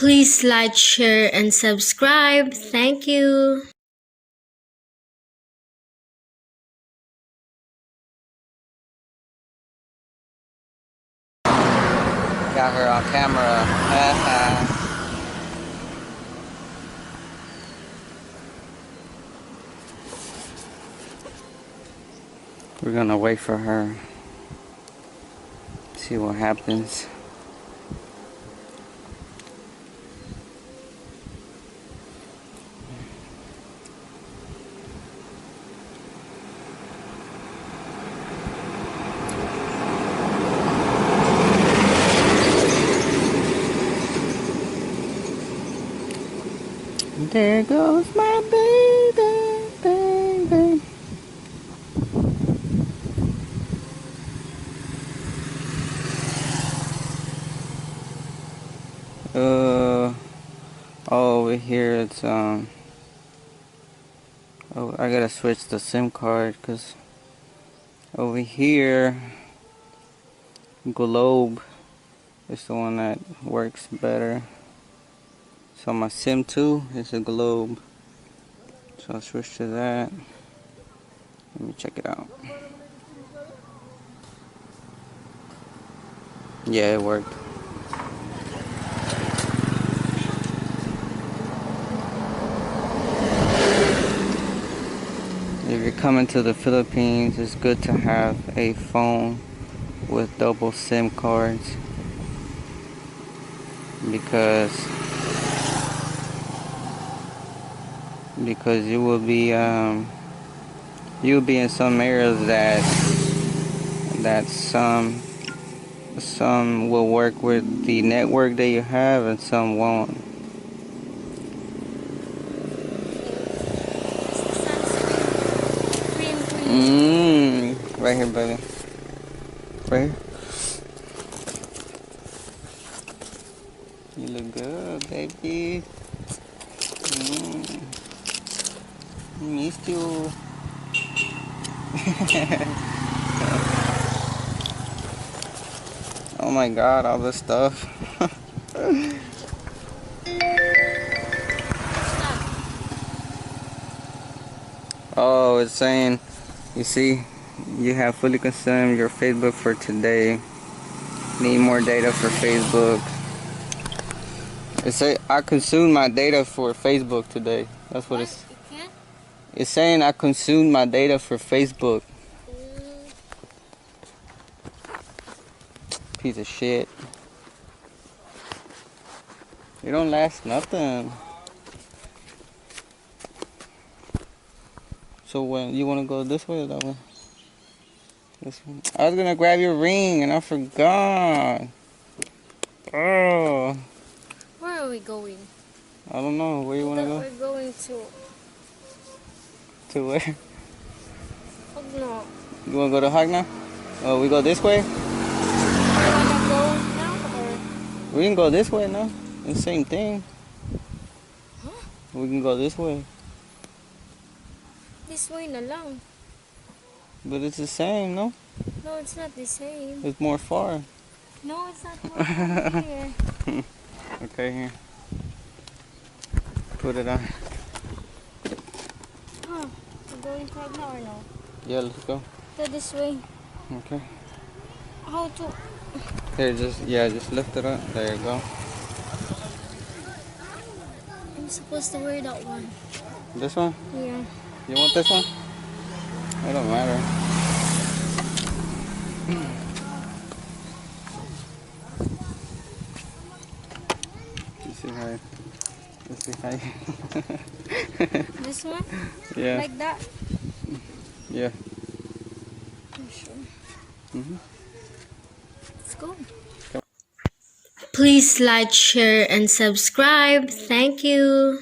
Please like, share, and subscribe. Thank you. Got her on camera. We're gonna wait for her. See what happens. There goes my baby, baby. Over here it's oh, I gotta switch the SIM card because over here Globe is the one that works better. So my SIM 2 is a Globe. So I'll switch to that. Let me check it out. Yeah, it worked. If you're coming to the Philippines, it's good to have a phone with double SIM cards because you will be you'll be in some areas that some will work with the network that you have and some won't. Right here, buddy. Right here. You look good, baby. Missed you. Oh my God, all this stuff. Oh, it's saying, you see, you have fully consumed your Facebook for today. Need more data for Facebook. It say I consumed my data for Facebook today. That's what it's. You can't? It's saying I consumed my data for Facebook. Piece of shit. You don't last nothing. So when you want to go this way or that way? This one. I was gonna grab your ring and I forgot. Oh. Where are we going? I don't know. Where you want to go? We're going to... To where? No. You want to go to Hagna? Oh, we go this way? You want to go now or... We can go this way, no? It's the same thing. Huh? We can go this way. This way na lang. But it's the same, no? No, it's not the same. It's more far. No, it's not more far here. Okay, here. Put it on. Huh? We're going to now or no? Yeah, let's go. Go this way. Okay. How to... Here, just lift it up. There you go. I'm supposed to wear that one. This one? Yeah. You want this one? It don't matter. You see how? You see how? This one? Yeah. Like that? Yeah. I'm sure. Mhm. Let's go. Please like, share, and subscribe. Thank you.